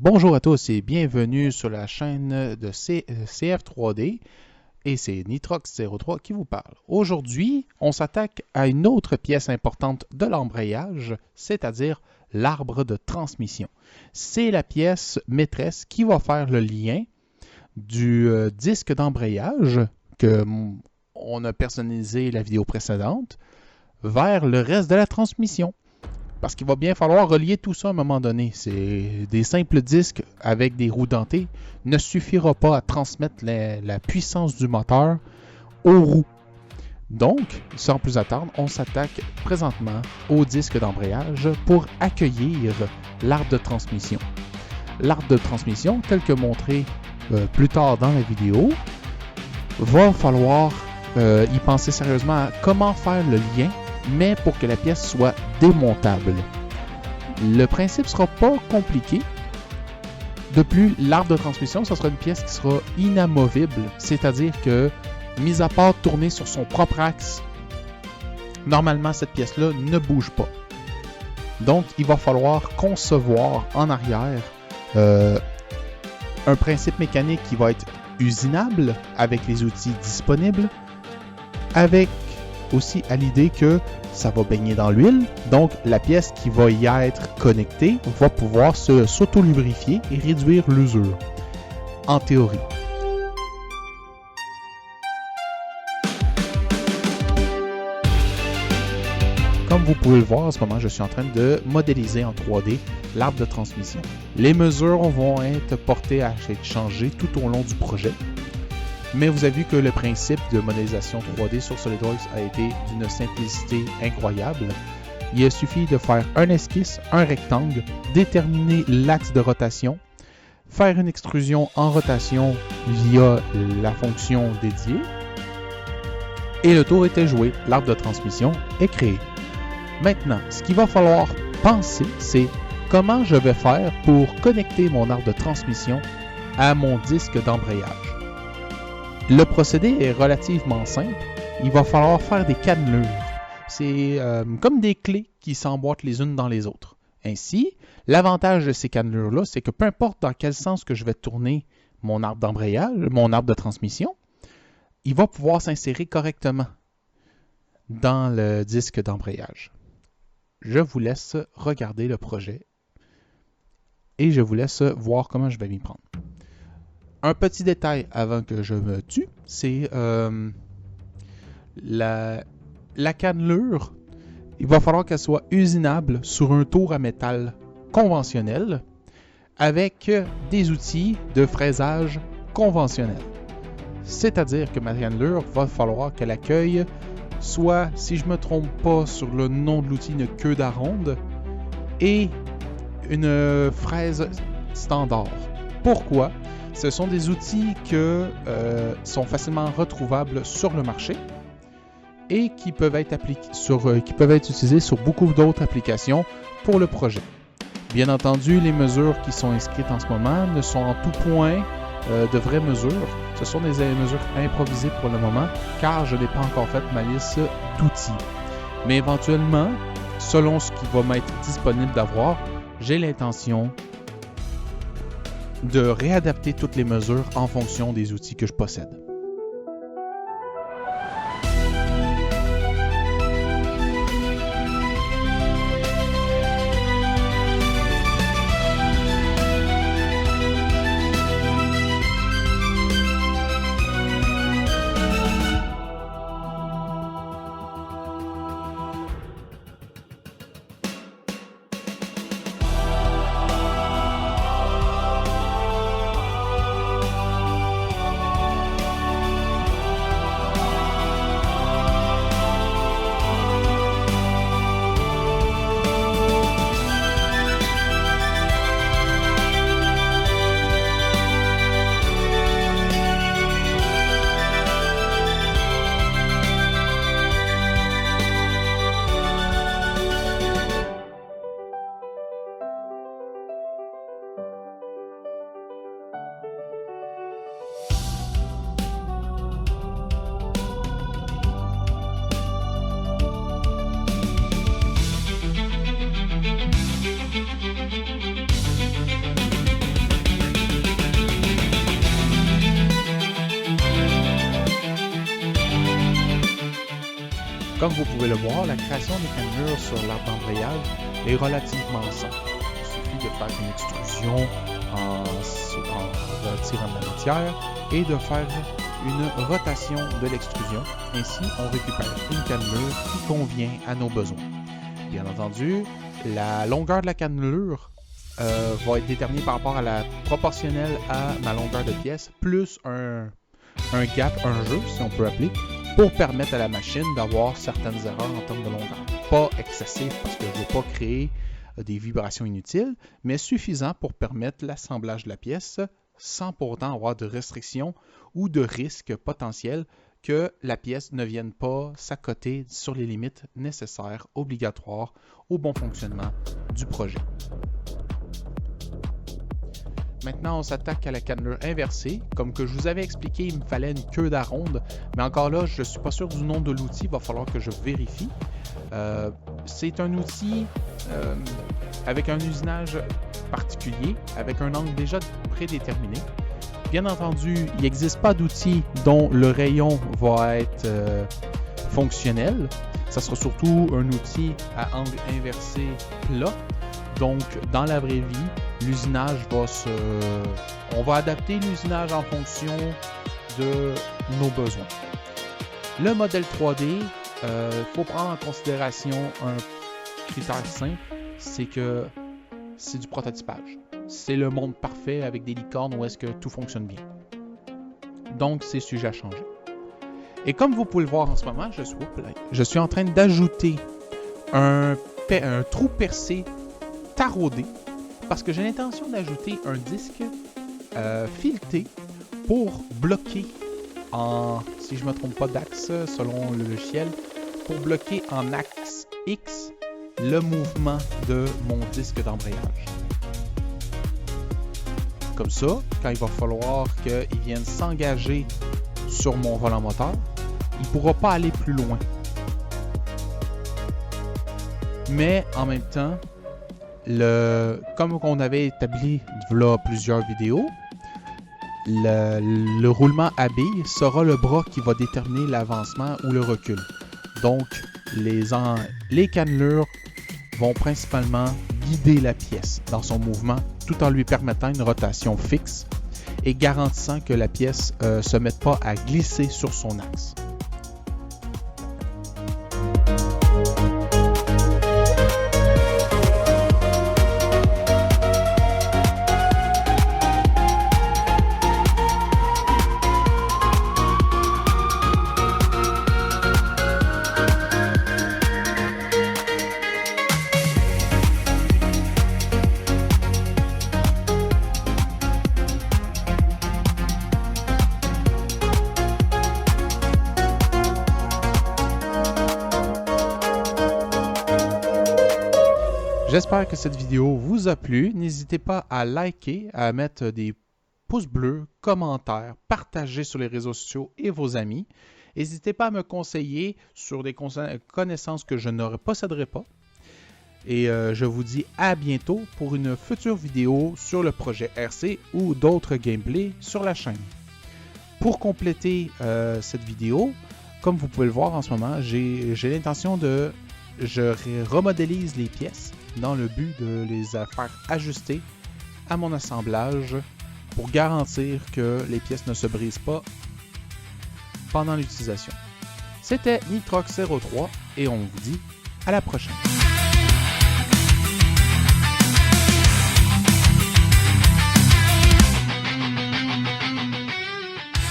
Bonjour à tous et bienvenue sur la chaîne de CF3D et c'est Nitrox03 qui vous parle. Aujourd'hui, on s'attaque à une autre pièce importante de l'embrayage, c'est-à-dire l'arbre de transmission. C'est la pièce maîtresse qui va faire le lien du disque d'embrayage que on a personnalisé la vidéo précédente vers le reste de la transmission. Parce qu'il va bien falloir relier tout ça à un moment donné. C'est des simples disques avec des roues dentées ne suffira pas à transmettre la puissance du moteur aux roues. Donc, sans plus attendre, on s'attaque présentement au disque d'embrayage pour accueillir l'arbre de transmission. L'arbre de transmission, tel que montré plus tard dans la vidéo, va falloir y penser sérieusement à comment faire le lien, mais pour que la pièce soit démontable. Le principe ne sera pas compliqué. De plus, l'arbre de transmission, ce sera une pièce qui sera inamovible, c'est-à-dire que, mis à part tourner sur son propre axe, normalement cette pièce-là ne bouge pas. Donc, il va falloir concevoir en arrière un principe mécanique qui va être usinable avec les outils disponibles, avec aussi à l'idée que ça va baigner dans l'huile, donc la pièce qui va y être connectée va pouvoir s'auto-lubrifier et réduire l'usure, en théorie. Comme vous pouvez le voir en ce moment, je suis en train de modéliser en 3D l'arbre de transmission. Les mesures vont être portées à être changées tout au long du projet. Mais vous avez vu que le principe de modélisation 3D sur SolidWorks a été d'une simplicité incroyable. Il suffit de faire un esquisse, un rectangle, déterminer l'axe de rotation, faire une extrusion en rotation via la fonction dédiée, et le tour était joué. L'arbre de transmission est créé. Maintenant, ce qu'il va falloir penser, c'est comment je vais faire pour connecter mon arbre de transmission à mon disque d'embrayage. Le procédé est relativement simple. Il va falloir faire des cannelures. C'est comme des clés qui s'emboîtent les unes dans les autres. Ainsi, l'avantage de ces cannelures-là, c'est que peu importe dans quel sens que je vais tourner mon arbre d'embrayage, mon arbre de transmission, il va pouvoir s'insérer correctement dans le disque d'embrayage. Je vous laisse regarder le projet et je vous laisse voir comment je vais m'y prendre. Un petit détail avant que je me tue, c'est la cannelure. Il va falloir qu'elle soit usinable sur un tour à métal conventionnel avec des outils de fraisage conventionnels. C'est-à-dire que ma cannelure va falloir qu'elle accueille soit, si je ne me trompe pas sur le nom de l'outil, une queue d'aronde et une fraise standard. Pourquoi? Ce sont des outils qui sont facilement retrouvables sur le marché et qui peuvent être utilisés sur beaucoup d'autres applications pour le projet. Bien entendu, les mesures qui sont inscrites en ce moment ne sont en tout point de vraies mesures. Ce sont des mesures improvisées pour le moment car je n'ai pas encore fait ma liste d'outils. Mais éventuellement, selon ce qui va m'être disponible d'avoir, j'ai l'intention de réadapter toutes les mesures en fonction des outils que je possède. Comme vous pouvez le voir, la création des cannelures sur l'arbre d'embrayage est relativement simple. Il suffit de faire une extrusion en retirant de la matière et de faire une rotation de l'extrusion. Ainsi, on récupère une cannelure qui convient à nos besoins. Bien entendu, la longueur de la cannelure va être déterminée par rapport à la proportionnelle à ma longueur de pièce, plus un gap, un jeu, si on peut appeler, pour permettre à la machine d'avoir certaines erreurs en termes de longueur. Pas excessif parce que je ne veux pas créer des vibrations inutiles, mais suffisant pour permettre l'assemblage de la pièce sans pour autant avoir de restrictions ou de risques potentiels que la pièce ne vienne pas s'accoter sur les limites nécessaires, obligatoires au bon fonctionnement du projet. Maintenant, on s'attaque à la cannelure inversée. Comme que je vous avais expliqué, il me fallait une queue d'aronde, mais encore là, je ne suis pas sûr du nom de l'outil, il va falloir que je vérifie. C'est un outil avec un usinage particulier, avec un angle déjà prédéterminé. Bien entendu, il n'existe pas d'outil dont le rayon va être fonctionnel. Ça sera surtout un outil à angle inversé plat. Donc, dans la vraie vie, l'usinage on va adapter l'usinage en fonction de nos besoins. Le modèle 3D, il faut prendre en considération un critère simple, c'est que c'est du prototypage. C'est le monde parfait avec des licornes où est-ce que tout fonctionne bien. Donc, c'est sujet à changer. Et comme vous pouvez le voir en ce moment, je suis en train d'ajouter un trou percé taraudé parce que j'ai l'intention d'ajouter un disque fileté pour bloquer si je ne me trompe pas d'axe selon le logiciel, pour bloquer en axe X le mouvement de mon disque d'embrayage. Comme ça, quand il va falloir qu'il vienne s'engager sur mon volant moteur, il ne pourra pas aller plus loin. Mais en même temps, comme on avait établi là plusieurs vidéos, le roulement à billes sera le bras qui va déterminer l'avancement ou le recul. Donc, les cannelures vont principalement guider la pièce dans son mouvement tout en lui permettant une rotation fixe et garantissant que la pièce ne se mette pas à glisser sur son axe. J'espère que cette vidéo vous a plu. N'hésitez pas à liker, à mettre des pouces bleus, commentaires, partager sur les réseaux sociaux et vos amis. N'hésitez pas à me conseiller sur des connaissances que je ne posséderai pas. Et je vous dis à bientôt pour une future vidéo sur le projet RC ou d'autres gameplays sur la chaîne. Pour compléter cette vidéo, comme vous pouvez le voir en ce moment, j'ai l'intention je remodélise les pièces dans le but de les faire ajuster à mon assemblage pour garantir que les pièces ne se brisent pas pendant l'utilisation. C'était Nitrox 03 et on vous dit à la prochaine.